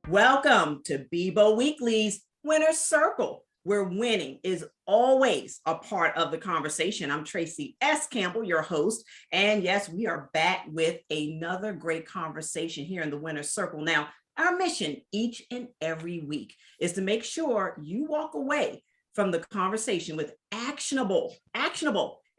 Welcome to BIBO Weekly's Winner's Circle, where winning is always a part of the conversation. I'm Tracy S. Campbell, your host. And yes, we are back with another great conversation here in the Winner's Circle. Now, our mission each and every week is to make sure you walk away from the conversation with actionable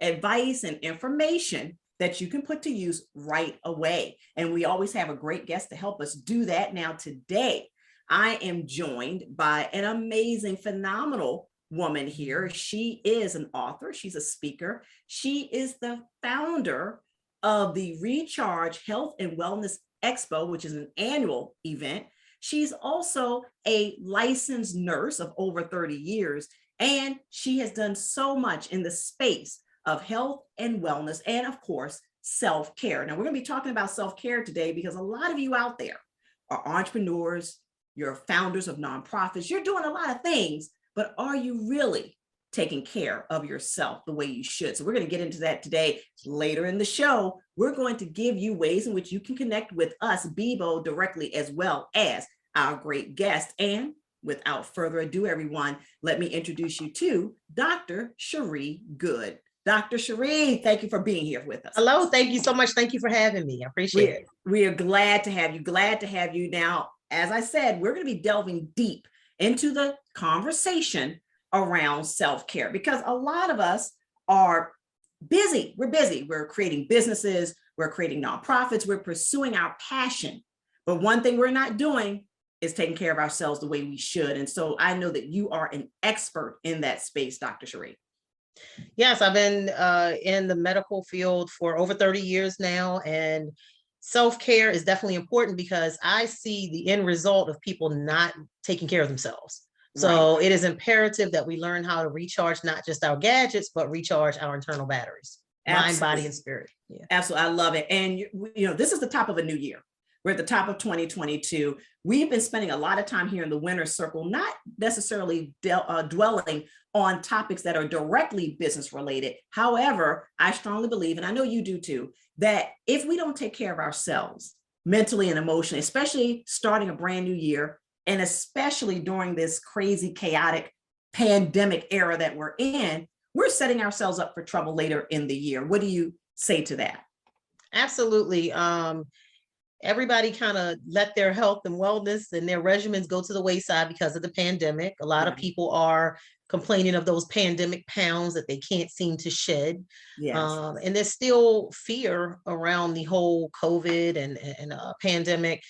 advice and information that you can put to use right away. And we always have a great guest to help us do that. Now, today, I am joined by an amazing, phenomenal woman here. She is an author. She's a speaker. She is the founder of the Recharge Health and Wellness Expo, which is an annual event. She's also a licensed nurse of over 30 years, and she has done so much in the space of health and wellness, and of course, self-care. Now, we're going to be talking about self-care today because a lot of you out there are entrepreneurs, you're founders of nonprofits, you're doing a lot of things, but are you really taking care of yourself the way you should? So we're going to get into that today. Later in the show, we're going to give you ways in which you can connect with us, BIBO, directly, as well as our great guest. And without further ado, everyone, let me introduce you to Dr. Cherie Good. Dr. Cherie, thank you for being here with us. Hello, thank you so much. Thank you for having me. I appreciate it. We are glad to have you. Glad to have you. Now, as I said, we're going to be delving deep into the conversation around self-care because a lot of us are busy. We're busy. We're creating businesses. We're creating nonprofits. We're pursuing our passion. But one thing we're not doing is taking care of ourselves the way we should. And so I know that you are an expert in that space, Dr. Cherie. Yes, I've been in the medical field for over 30 years now, and self-care is definitely important because I see the end result of people not taking care of themselves. So It is imperative that we learn how to recharge not just our gadgets, but recharge our internal batteries, mind, body, and spirit. Yeah. Absolutely. I love it. And this is the top of a new year. We're at the top of 2022. We've been spending a lot of time here in the Winner's Circle, not necessarily dwelling on topics that are directly business related. However, I strongly believe, and I know you do too, that if we don't take care of ourselves mentally and emotionally, especially starting a brand new year, and especially during this crazy, chaotic pandemic era that we're in, we're setting ourselves up for trouble later in the year. What do you say to that? Absolutely. Everybody kind of let their health and wellness and their regimens go to the wayside because of the pandemic. A lot of people are complaining of those pandemic pounds that they can't seem to shed. Yes. And there's still fear around the whole COVID and pandemic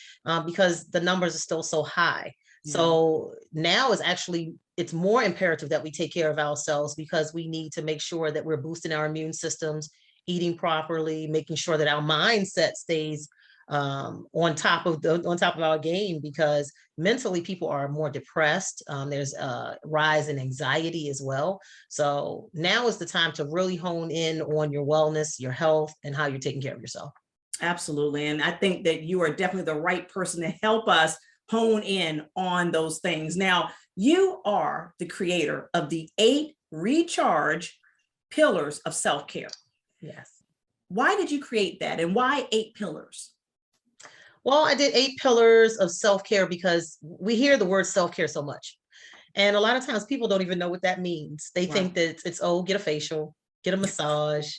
because the numbers are still so high. Yeah. So now it's more imperative that we take care of ourselves because we need to make sure that we're boosting our immune systems, eating properly, making sure that our mindset stays on top of our game, because mentally people are more depressed. There's a rise in anxiety as well. So now is the time to really hone in on your wellness, your health, and how you're taking care of yourself. Absolutely. And I think that you are definitely the right person to help us hone in on those things. Now, you are the creator of the 8 Recharge Pillars of Self-Care. Yes. Why did you create that, and why 8 pillars? Well, I did 8 pillars of self-care because we hear the word self-care so much. And a lot of times people don't even know what that means. They think that it's, get a facial, get a massage,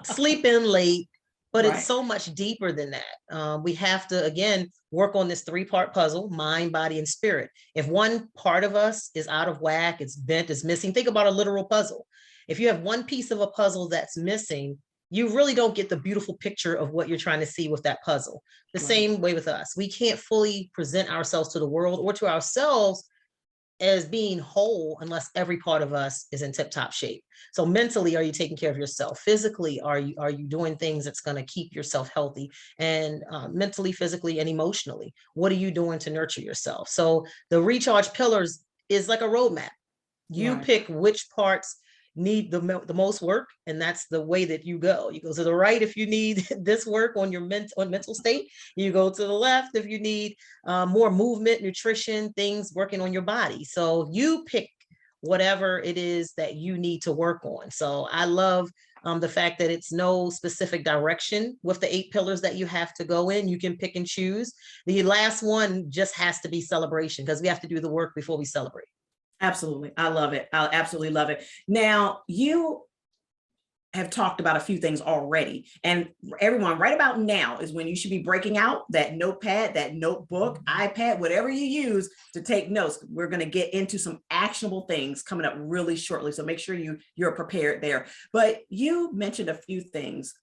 sleep in late, but it's so much deeper than that. We have to, again, work on this 3-part puzzle: mind, body, and spirit. If one part of us is out of whack, it's bent, it's missing, think about a literal puzzle. If you have one piece of a puzzle that's missing, you really don't get the beautiful picture of what you're trying to see with that puzzle. The same way with us. We can't fully present ourselves to the world or to ourselves as being whole unless every part of us is in tip-top shape. So mentally, are you taking care of yourself? Physically, are you doing things that's going to keep yourself healthy? And mentally, physically, and emotionally, what are you doing to nurture yourself? So the Recharge Pillars is like a roadmap. You pick which parts need the most work, and that's the way that you go. You go to the right if you need this work on your mental state. You go to the left if you need more movement, nutrition, things working on your body. So you pick whatever it is that you need to work on. So I love the fact that it's no specific direction with the 8 pillars that you have to go in. You can pick and choose. The last one just has to be celebration, because we have to do the work before we celebrate. Absolutely. I love it. I absolutely love it. Now, you have talked about a few things already, and everyone, right about now is when you should be breaking out that notepad, that notebook, iPad, whatever you use to take notes. We're going to get into some actionable things coming up really shortly, so make sure you're prepared there. But you mentioned a few things,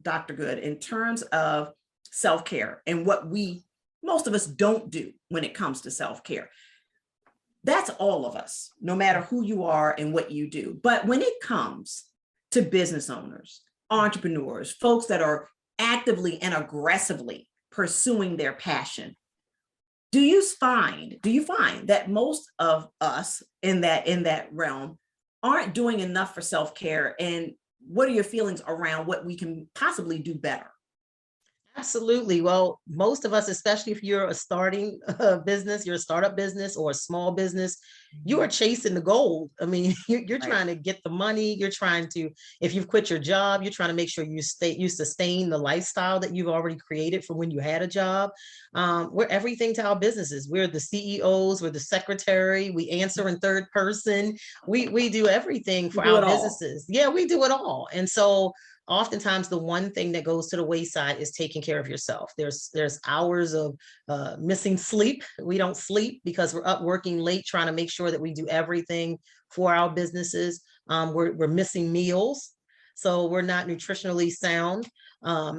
Dr. Good, in terms of self-care and what most of us don't do when it comes to self-care. That's all of us, no matter who you are and what you do. But when it comes to business owners, entrepreneurs, folks that are actively and aggressively pursuing their passion, do you find that most of us in that realm aren't doing enough for self-care? And what are your feelings around what we can possibly do better? Absolutely. Well, most of us, especially if you're a starting business, you're a startup business or a small business, you are chasing the gold. I mean, you're Right. trying to get the money. You're trying to, if you've quit your job, you're trying to make sure you sustain the lifestyle that you've already created from when you had a job. We're everything to our businesses. We're the CEOs, we're the secretary, we answer in third person. We do everything You for do our it all. businesses. Yeah, we do it all. And so oftentimes the one thing that goes to the wayside is taking care of yourself. There's hours of missing sleep. We don't sleep because we're up working late trying to make sure that we do everything for our businesses. We're missing meals, so we're not nutritionally sound.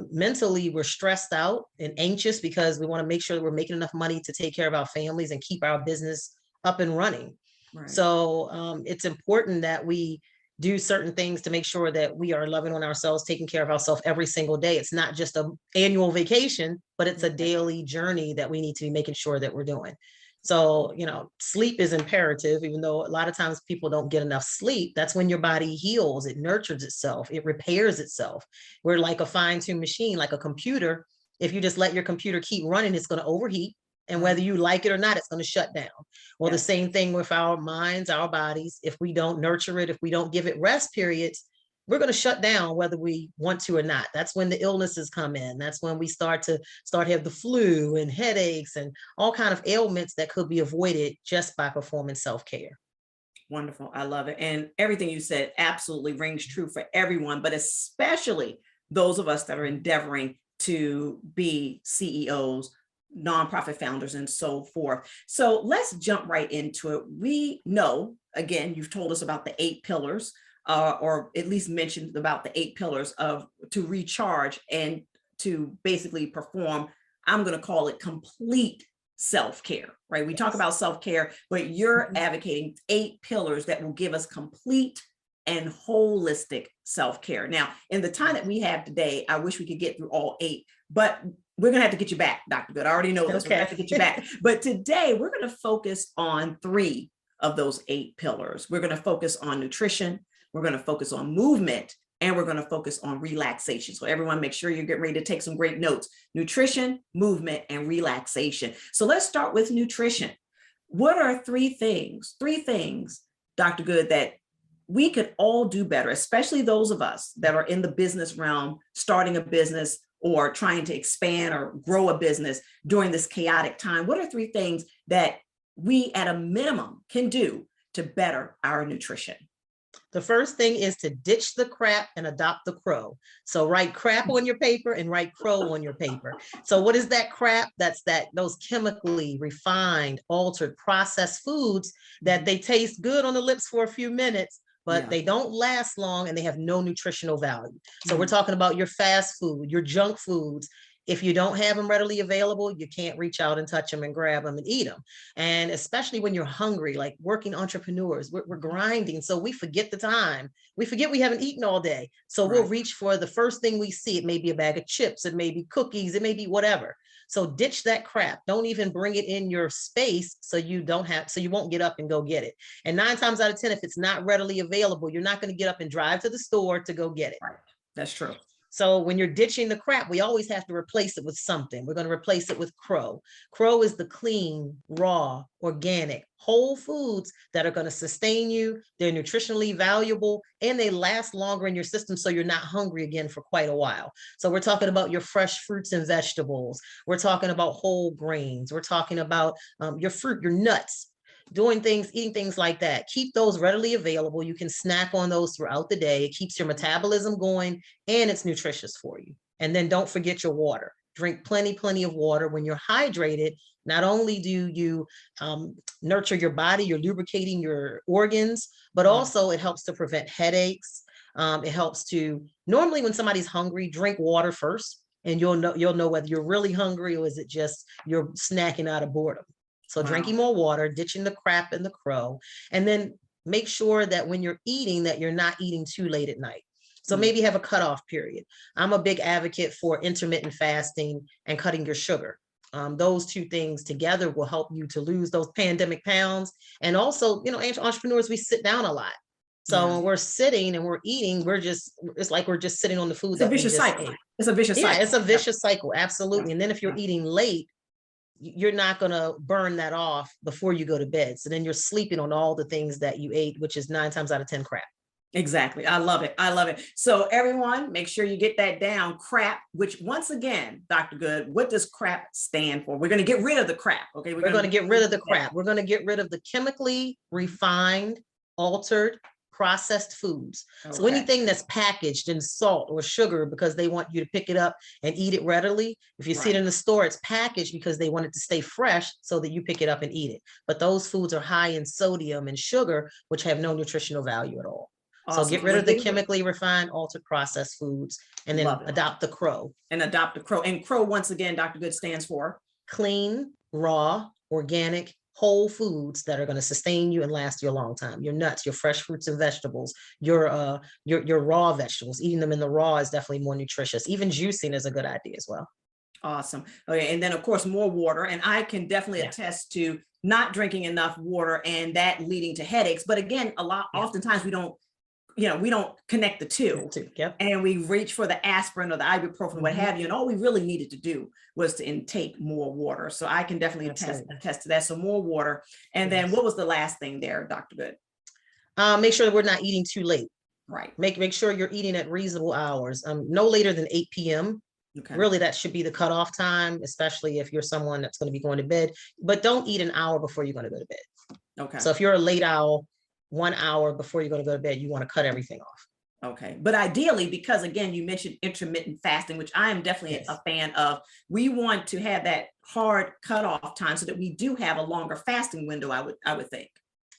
Mentally, we're stressed out and anxious because we want to make sure that we're making enough money to take care of our families and keep our business up and running. Right. So it's important that we do certain things to make sure that we are loving on ourselves, taking care of ourselves every single day. It's not just an annual vacation, but it's a daily journey that we need to be making sure that we're doing. So, sleep is imperative, even though a lot of times people don't get enough sleep. That's when your body heals, it nurtures itself, it repairs itself. We're like a fine-tuned machine, like a computer. If you just let your computer keep running, it's going to overheat. And whether you like it or not, it's going to shut down. Well, the same thing with our minds, our bodies. If we don't nurture it, if we don't give it rest periods, we're going to shut down whether we want to or not. That's when the illnesses come in. That's when we start to have the flu and headaches and all kind of ailments that could be avoided just by performing self-care. Wonderful. I love it. And everything you said absolutely rings true for everyone, but especially those of us that are endeavoring to be CEOs, nonprofit founders, and so forth. So let's jump right into it. We know, again, you've told us about the 8 pillars, or at least mentioned about the 8 pillars to recharge and to basically perform, I'm going to call it complete self-care, right? We talk about self-care, but you're advocating 8 pillars that will give us complete and holistic self-care. Now, in the time that we have today, I wish we could get through all 8, but we're going to have to get you back, Dr. Good. I already know this. We're going to have to get you back. But today we're going to focus on 3 of those 8 pillars. We're going to focus on nutrition. We're going to focus on movement, and we're going to focus on relaxation. So everyone, make sure you're getting ready to take some great notes: nutrition, movement, and relaxation. So let's start with nutrition. What are 3 things, Dr. Good, that we could all do better, especially those of us that are in the business realm, starting a business or trying to expand or grow a business during this chaotic time? What are 3 things that we at a minimum can do to better our nutrition? The first thing is to ditch the crap and adopt the crow. So write crap on your paper and write crow on your paper. So what is that crap? That's those chemically refined, altered, processed foods that they taste good on the lips for a few minutes, but they don't last long and they have no nutritional value. So we're talking about your fast food, your junk foods. If you don't have them readily available, you can't reach out and touch them and grab them and eat them. And especially when you're hungry, like working entrepreneurs, we're grinding. So we forget the time. We forget we haven't eaten all day. So we'll reach for the first thing we see. It may be a bag of chips. It may be cookies. It may be whatever. So ditch that crap. Don't even bring it in your space so you won't get up and go get it. And 9 times out of 10, if it's not readily available, you're not going to get up and drive to the store to go get it. Right. That's true. So when you're ditching the crap, we always have to replace it with something. We're going to replace it with crow. Crow is the clean, raw, organic, whole foods that are going to sustain you. They're nutritionally valuable and they last longer in your system, so you're not hungry again for quite a while. So we're talking about your fresh fruits and vegetables. We're talking about whole grains. We're talking about your fruit, your nuts, eating things like that. Keep those readily available. You can snack on those throughout the day. It keeps your metabolism going and it's nutritious for you. And then don't forget your water. Drink plenty of water. When you're hydrated, not only do you nurture your body, you're lubricating your organs, but also it helps to prevent headaches. It helps to, normally when somebody's hungry, drink water first, and you'll know whether you're really hungry or is it just you're snacking out of boredom. So drinking more water, ditching the crap and the crow, and then make sure that when you're eating that you're not eating too late at night. So maybe have a cutoff period. I'm a big advocate for intermittent fasting and cutting your sugar. Those two things together will help you to lose those pandemic pounds. And also, entrepreneurs, we sit down a lot. So when we're sitting and we're eating, it's like we're just sitting on the food. It's a vicious cycle. It's a vicious cycle. It's a vicious cycle. Absolutely. And then if you're eating late, you're not going to burn that off before you go to bed. So then you're sleeping on all the things that you ate, which is 9 times out of 10 crap. Exactly. I love it. I love it. So everyone, make sure you get that down. Crap, which once again, Dr. Good, what does crap stand for? We're going to get rid of the crap. Okay. We're going to get rid of the crap. We're going to get rid of the chemically refined, altered, processed foods. Okay. So anything that's packaged in salt or sugar because they want you to pick it up and eat it readily. If you see it in the store, it's packaged because they want it to stay fresh so that you pick it up and eat it. But those foods are high in sodium and sugar, which have no nutritional value at all. Awesome. So get rid of the chemically refined, altered, processed foods, and then adopt the crow. And adopt the crow. And crow, once again, Dr. Good, stands for clean, raw, organic, whole foods that are going to sustain you and last you a long time. Your nuts, your fresh fruits and vegetables, your raw vegetables. Eating them in the raw is definitely more nutritious. Even juicing is a good idea as well. Awesome. Okay. And then of course, more water. And I can definitely attest to not drinking enough water and that leading to headaches. But again, oftentimes we don't connect the two. And we reach for the aspirin or the ibuprofen, what have you. And all we really needed to do was to intake more water. So I can definitely attest to that. So more water. And then what was the last thing there, Dr. Good? Make sure that we're not eating too late. Right. Make sure you're eating at reasonable hours. No later than 8 p.m. Okay. Really, that should be the cutoff time, especially if you're someone that's going to be going to bed. But don't eat an hour before you're going to go to bed. Okay. So if you're a late owl, 1 hour before you're going to go to bed, you want to cut everything off. Okay. But ideally, because again, you mentioned intermittent fasting, which I am definitely a fan of, we want to have that hard cutoff time so that we do have a longer fasting window, I would think.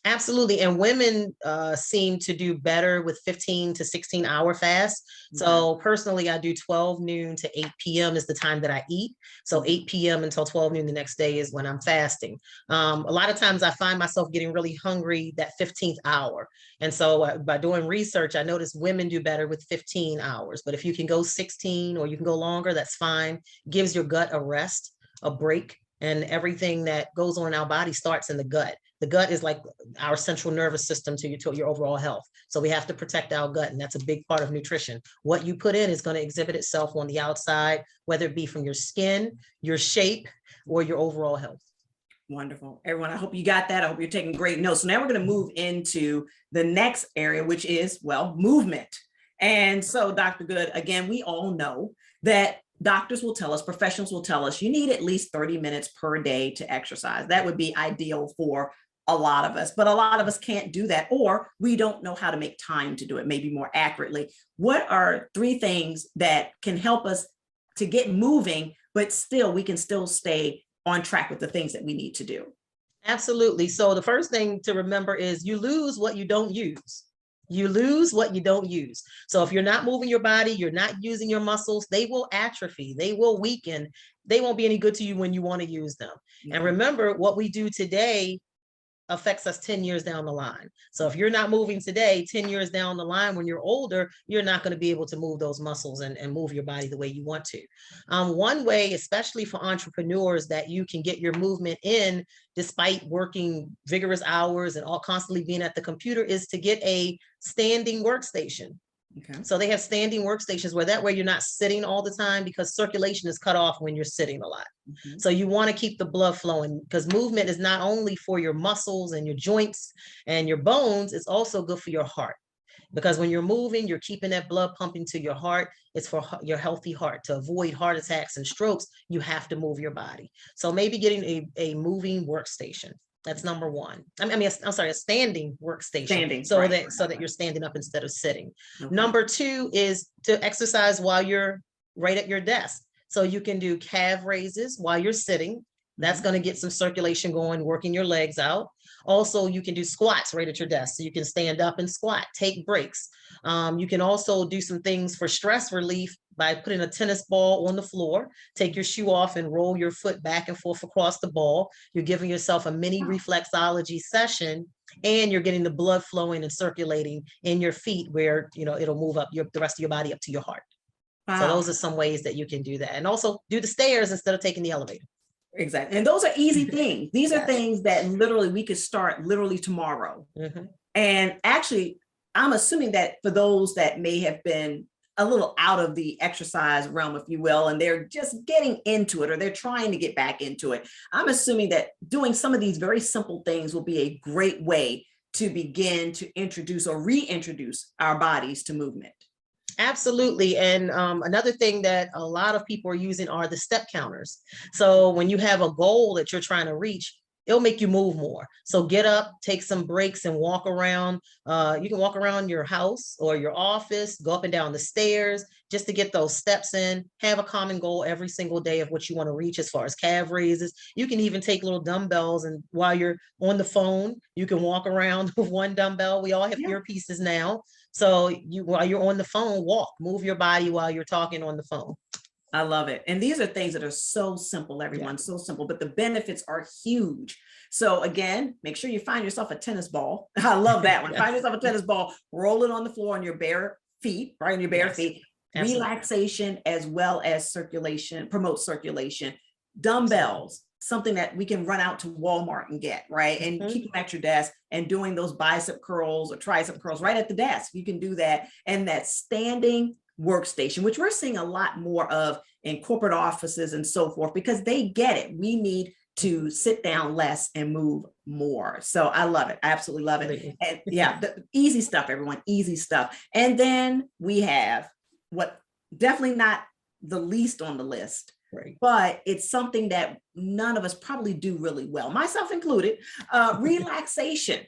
Absolutely. And women seem to do better with 15 to 16 hour fast. So personally, I do 12 noon to 8 p.m. is the time that I eat. So 8 p.m. until 12 noon the next day is when I'm fasting. A lot of times I find myself getting really hungry that 15th hour. And so by doing research, I noticed women do better with 15 hours. But if you can go 16 or you can go longer, that's fine. Gives your gut a rest, a break. And everything that goes on in our body starts in the gut. The gut is like our central nervous system to your overall health. So we have to protect our gut, and that's a big part of nutrition. What you put in is going to exhibit itself on the outside, whether it be from your skin, your shape, or your overall health. Wonderful. Everyone, I hope you got that. I hope you're taking great notes. So now we're going to move into the next area, which is, movement. And so, Dr. Good, again, we all know that doctors will tell us, professionals will tell us, you need at least 30 minutes per day to exercise. That would be ideal for a lot of us, but a lot of us can't do that, or we don't know how to make time to do it, maybe more accurately. What are 3 things that can help us to get moving, but still we can still stay on track with the things that we need to do? Absolutely. So the first thing to remember is you lose what you don't use. You lose what you don't use. So if you're not moving your body, you're not using your muscles, they will atrophy, they will weaken. They won't be any good to you when you want to use them. And remember, what we do today affects us 10 years down the line. So if you're not moving today, 10 years down the line, when you're older, you're not going to be able to move those muscles and move your body the way you want to. One way, especially for entrepreneurs, that you can get your movement in despite working vigorous hours and all constantly being at the computer is to get a standing workstation. Okay. So they have standing workstations where that way you're not sitting all the time, because circulation is cut off when you're sitting a lot. Mhm. So you want to keep the blood flowing, because movement is not only for your muscles and your joints and your bones, it's also good for your heart. Because when you're moving, you're keeping that blood pumping to your heart. It's for your healthy heart. To avoid heart attacks and strokes, you have to move your body. So maybe getting a moving workstation. That's number one. I'm sorry, a standing workstation. Standing, So right. that you're standing up instead of sitting. Okay. Number two is to exercise while you're right at your desk. So you can do calf raises while you're sitting. That's Mhm. going to get some circulation going, working your legs out. Also, you can do squats right at your desk. So you can stand up and squat, take breaks. You can also do some things for stress relief by putting a tennis ball on the floor, take your shoe off and roll your foot back and forth across the ball. You're giving yourself a mini reflexology session, and you're getting the blood flowing and circulating in your feet, where, it'll move up the rest of your body up to your heart. So Wow. those are some ways that you can do that. And also do the stairs instead of taking the elevator. Exactly. And those are easy things. These are Yes. things that literally we could start literally tomorrow. Mhm. And actually, I'm assuming that for those that may have been a little out of the exercise realm, if you will, and they're just getting into it, or they're trying to get back into it, I'm assuming that doing some of these very simple things will be a great way to begin to introduce or reintroduce our bodies to movement. Absolutely. And another thing that a lot of people are using are the step counters. So when you have a goal that you're trying to reach, it'll make you move more. So get up, take some breaks, and walk around. You can walk around your house or your office, go up and down the stairs just to get those steps in. Have a common goal every single day of what you want to reach as far as calf raises. You can even take little dumbbells, and while you're on the phone, you can walk around with one dumbbell. We all have earpieces now. So while you're on the phone, walk, move your body while you're talking on the phone. I love it. And these are things that are so simple, everyone, so simple, but the benefits are huge. So again, make sure you find yourself a tennis ball. I love that one. Yes. Find yourself a tennis ball, roll it on the floor on your bare feet, right? On your bare feet. Absolutely. Relaxation as well as circulation, promote circulation. Dumbbells, something that we can run out to Walmart and get, right? And keep them at your desk, and doing those bicep curls or tricep curls right at the desk. You can do that. And that standing workstation, which we're seeing a lot more of in corporate offices and so forth, because they get it. We need to sit down less and move more. So I love it. I absolutely love it. And yeah, the easy stuff, everyone, easy stuff. And then we have what definitely not the least on the list, right, but it's something that none of us probably do really well, myself included. Relaxation.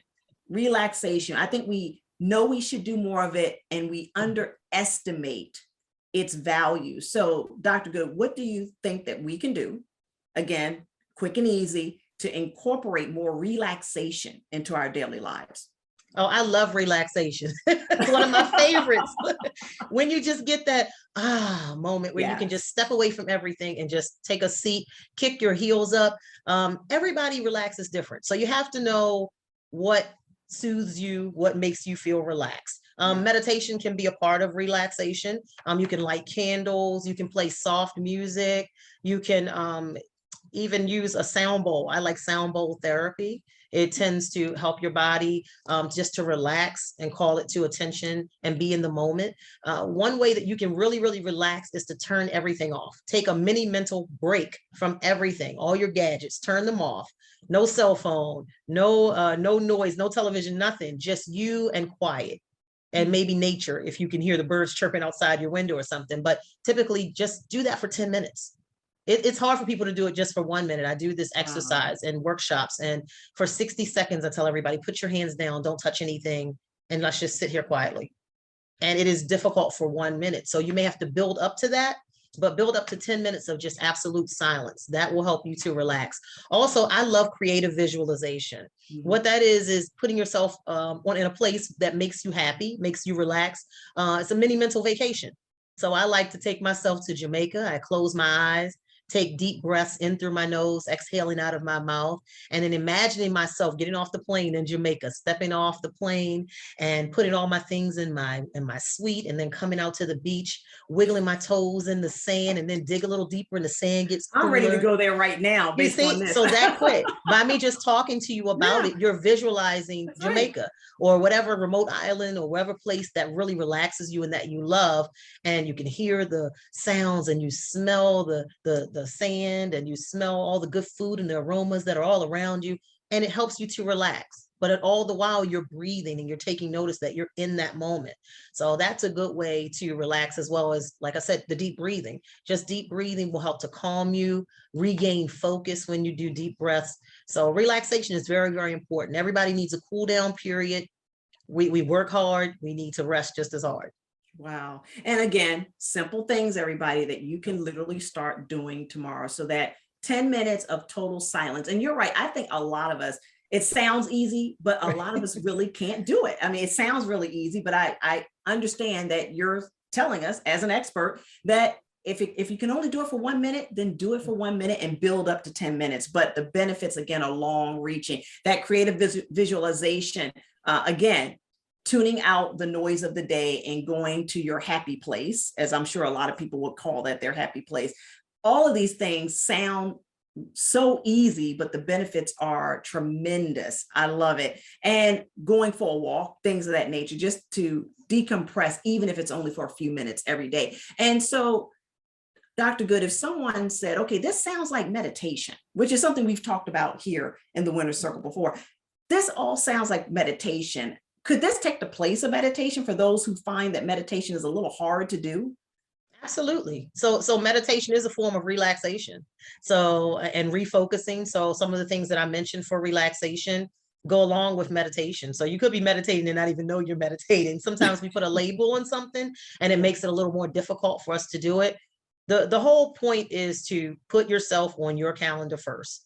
I think we know we should do more of it, and we underestimate its value. So Dr. Good, what do you think that we can do, again, quick and easy, to incorporate more relaxation into our daily lives? Oh, I love relaxation. It's one of my favorites. When you just get that moment where you can just step away from everything and just take a seat, kick your heels up. Everybody relaxes different. So you have to know what soothes you, what makes you feel relaxed. Meditation can be a part of relaxation. You can light candles, you can play soft music, you can even use a sound bowl. I like sound bowl therapy. It tends to help your body just to relax and call it to attention and be in the moment. One way that you can really, really relax is to turn everything off. Take a mini mental break from everything, all your gadgets, turn them off. No cell phone, no noise, no television, nothing, just you and quiet. And maybe nature, if you can hear the birds chirping outside your window or something. But typically just do that for 10 minutes. It's hard for people to do it just for 1 minute. I do this exercise and workshops, and for 60 seconds, I tell everybody, put your hands down, don't touch anything, and let's just sit here quietly. And it is difficult for 1 minute. So you may have to build up to that, but build up to 10 minutes of just absolute silence. That will help you to relax. Also, I love creative visualization. What that is putting yourself in a place that makes you happy, makes you relax. It's a mini mental vacation. So I like to take myself to Jamaica. I close my eyes, take deep breaths in through my nose, exhaling out of my mouth, and then imagining myself getting off the plane in Jamaica, stepping off the plane and putting all my things in my suite, and then coming out to the beach, wiggling my toes in the sand, and then dig a little deeper and the sand gets cooler. I'm ready to go there right now You based on see, this. so that quick, by me just talking to you about Yeah, it, you're visualizing that's Jamaica or whatever remote island or whatever place that really relaxes you and that you love. And you can hear the sounds and you smell the sand and you smell all the good food and the aromas that are all around you. And it helps you to relax. But all the while you're breathing and you're taking notice that you're in that moment. So that's a good way to relax, as well as, like I said, the deep breathing. Just deep breathing will help to calm you, regain focus when you do deep breaths. So relaxation is very, very important. Everybody needs a cool down period. We work hard. We need to rest just as hard. Wow. And again, simple things, everybody, that you can literally start doing tomorrow. So that 10 minutes of total silence. And you're right. I think a lot of us, it sounds easy, but a lot of us really can't do it. I mean, it sounds really easy, but I understand that you're telling us as an expert that if you can only do it for 1 minute, then do it for 1 minute and build up to 10 minutes. But the benefits, again, are long reaching. That creative visualization, again, tuning out the noise of the day and going to your happy place, as I'm sure a lot of people would call that their happy place. All of these things sound so easy, but the benefits are tremendous. I love it. And going for a walk, things of that nature, just to decompress, even if it's only for a few minutes every day. And so, Dr. Good, if someone said, okay, this sounds like meditation, which is something we've talked about here in the Winner's Circle before. This all sounds like meditation. Could this take the place of meditation for those who find that meditation is a little hard to do? Absolutely. So meditation is a form of relaxation. So, and refocusing. So some of the things that I mentioned for relaxation go along with meditation. So you could be meditating and not even know you're meditating. Sometimes we put a label on something and it makes it a little more difficult for us to do it. The whole point is to put yourself on your calendar first.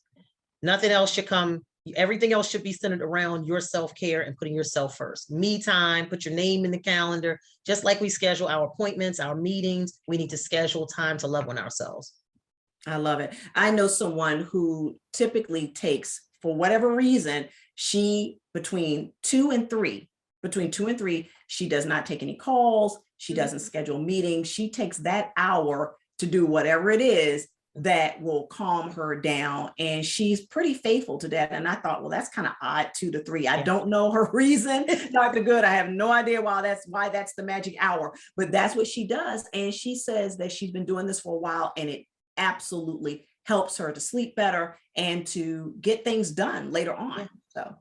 Nothing else should come. Everything else should be centered around your self-care and putting yourself first. Me time, put your name in the calendar. Just like we schedule our appointments, our meetings, we need to schedule time to love on ourselves. I love it. I know someone who typically takes, for whatever reason, between 2 and 3, she does not take any calls. She doesn't schedule meetings. She takes that hour to do whatever it is that will calm her down. And she's pretty faithful to that. And I thought, well, that's kind of odd, 2 to 3. I don't know her reason, Dr. Good. I have no idea why that's the magic hour, but that's what she does. And she says that she's been doing this for a while and it absolutely helps her to sleep better and to get things done later on. So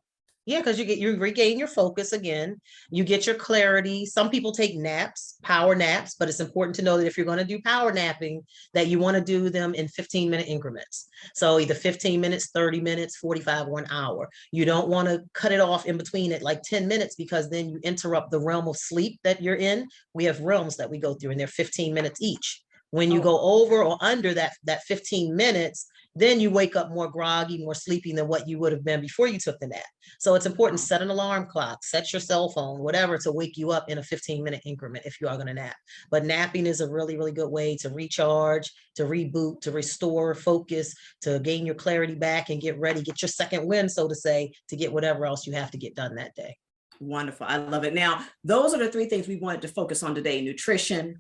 yeah, because you regain your focus again, you get your clarity. Some people take naps, power naps, but it's important to know that if you're going to do power napping, that you want to do them in 15-minute increments. So either 15 minutes, 30 minutes, 45, or an hour. You don't want to cut it off in between at like 10 minutes because then you interrupt the realm of sleep that you're in. We have realms that we go through and they're 15 minutes each. When you go over or under that 15 minutes, then you wake up more groggy, more sleepy than what you would have been before you took the nap. So it's important to set an alarm clock, set your cell phone, whatever, to wake you up in a 15-minute increment if you are going to nap. But napping is a really, really good way to recharge, to reboot, to restore focus, to gain your clarity back and get ready, get your second wind, so to say, to get whatever else you have to get done that day. wonderful. I love it. Now, those are the 3 things we wanted to focus on today: nutrition,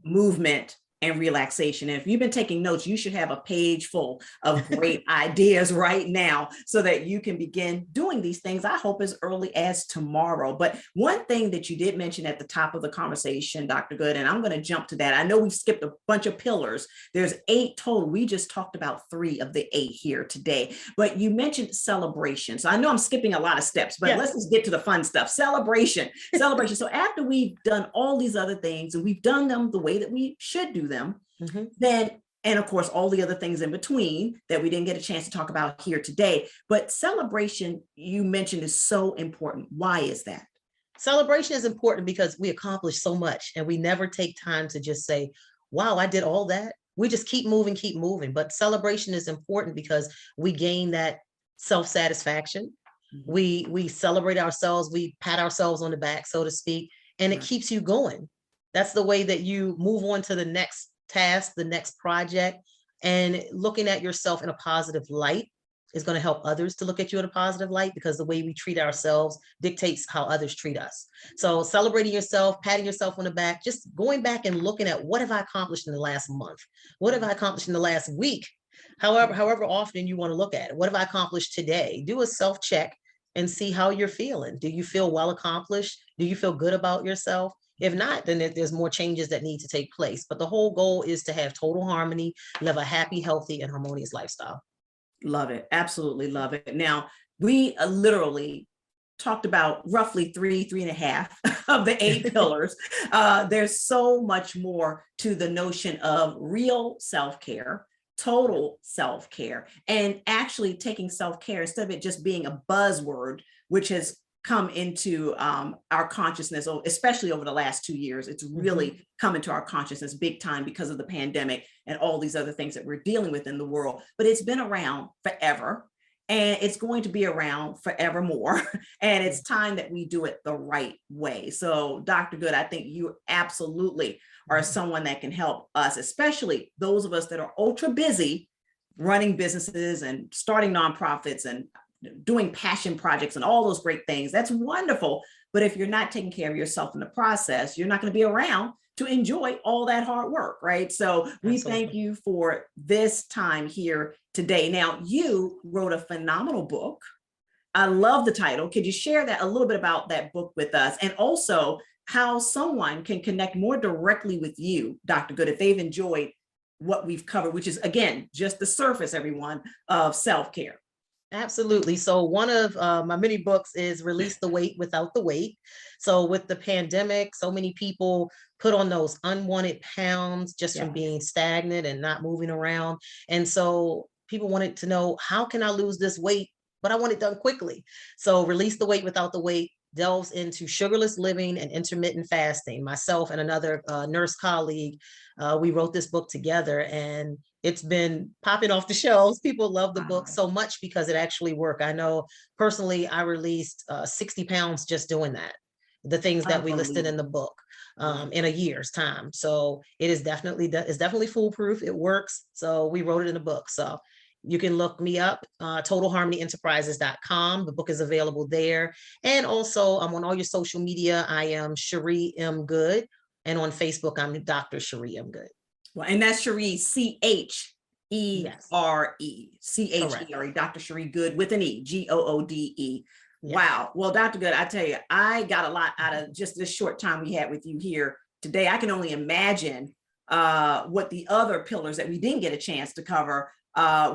movement, and relaxation. And if you've been taking notes, you should have a page full of great ideas right now so that you can begin doing these things, I hope, as early as tomorrow. But one thing that you did mention at the top of the conversation, Dr. Good, and I'm going to jump to that. I know we've skipped a bunch of pillars. There's 8 total. We just talked about 3 of the 8 here today, but you mentioned celebration. So I know I'm skipping a lot of steps, but let's just get to the fun stuff. Celebration. So after we've done all these other things and we've done them the way that we should do them, then, and of course, all the other things in between that we didn't get a chance to talk about here today. But celebration, you mentioned, is so important. Why is that? Celebration is important because we accomplish so much and we never take time to just say, wow, I did all that. We just keep moving. But celebration is important because we gain that self-satisfaction. We celebrate ourselves, we pat ourselves on the back, so to speak, and it keeps you going. That's the way that you move on to the next task, the next project. And looking at yourself in a positive light is going to help others to look at you in a positive light, because the way we treat ourselves dictates how others treat us. So celebrating yourself, patting yourself on the back, just going back and looking at, what have I accomplished in the last month? What have I accomplished in the last week? However often you want to look at it. What have I accomplished today? Do a self-check and see how you're feeling. Do you feel well accomplished? Do you feel good about yourself? If not, then there's more changes that need to take place. But the whole goal is to have total harmony, live a happy, healthy, and harmonious lifestyle. Love it. Absolutely love it. Now, we literally talked about roughly three and a half of the 8 pillars. There's so much more to the notion of real self-care, total self-care, and actually taking self-care, instead of it just being a buzzword, which has come into our consciousness, especially over the last 2 years. It's really come into our consciousness big time because of the pandemic and all these other things that we're dealing with in the world. But it's been around forever, and it's going to be around forevermore. And it's time that we do it the right way. So Dr. Good, I think you absolutely are someone that can help us, especially those of us that are ultra busy running businesses and starting nonprofits and doing passion projects and all those great things. That's wonderful. But if you're not taking care of yourself in the process, you're not going to be around to enjoy all that hard work, right? So we Absolutely. Thank you for this time here today. Now, you wrote a phenomenal book. I love the title. Could you share that a little bit about that book with us, and also how someone can connect more directly with you, Dr. Good, if they've enjoyed what we've covered, which is, again, just the surface, everyone, of self-care? Absolutely. So one of my many books is Release the Weight Without the Weight. So with the pandemic, so many people put on those unwanted pounds just from being stagnant and not moving around. And so people wanted to know, how can I lose this weight? But I want it done quickly. So Release the Weight Without the Weight delves into sugarless living and intermittent fasting. Myself and another nurse colleague, we wrote this book together, and it's been popping off the shelves. People love the book so much because it actually worked. I know personally, I released 60 pounds just doing that. The things that we listed in the book in a year's time. So it is definitely foolproof. It works. So we wrote it in a book. So you can look me up, totalharmonyenterprises.com. The book is available there. And also I'm on all your social media. I am Cherie M. Good. And on Facebook, I'm Dr. Cherie M. Good. Well, and that's Cherie, Chere, Yes. Chere, Dr. Cherie Good with an E, Goode. Yes. Wow. Well, Dr. Good, I tell you, I got a lot out of just this short time we had with you here today. I can only imagine what the other pillars that we didn't get a chance to cover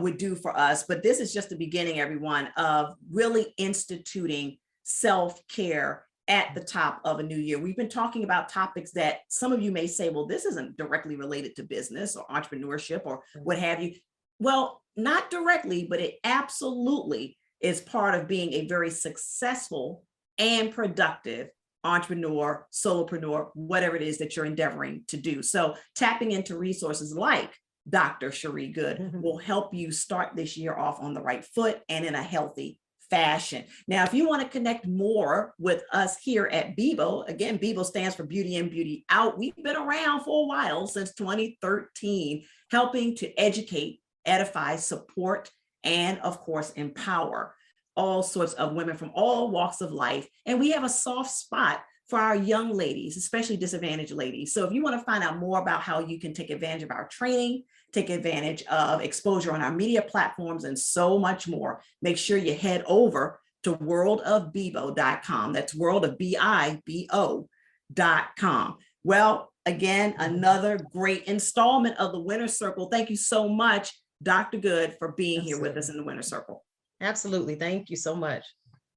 would do for us. But this is just the beginning, everyone, of really instituting self-care at the top of a new year. We've been talking about topics that some of you may say, well, this isn't directly related to business or entrepreneurship or what have you. Well, not directly, but it absolutely is part of being a very successful and productive entrepreneur, solopreneur, whatever it is that you're endeavoring to do. So tapping into resources like Dr. Cherie Good will help you start this year off on the right foot and in a healthy fashion. Now, if you want to connect more with us here at BIBO, again, BIBO stands for Beauty In, Beauty Out. We've been around for a while, since 2013, helping to educate, edify, support, and of course, empower all sorts of women from all walks of life. And we have a soft spot for our young ladies, especially disadvantaged ladies. So if you want to find out more about how you can take advantage of our training, take advantage of exposure on our media platforms, and so much more, make sure you head over to worldofbibo.com. That's worldofbibo.com. Well, again, another great installment of the Winner's Circle. Thank you so much, Dr. Good, for being here with us in the Winner's Circle. Absolutely. Thank you so much.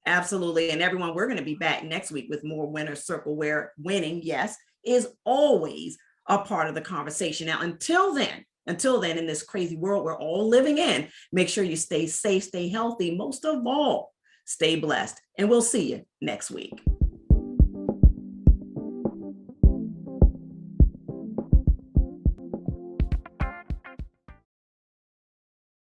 Absolutely. And everyone, we're going to be back next week with more Winner's Circle, where winning, yes, is always a part of the conversation. Now, until then, in this crazy world we're all living in, make sure you stay safe, stay healthy, most of all, stay blessed. And we'll see you next week.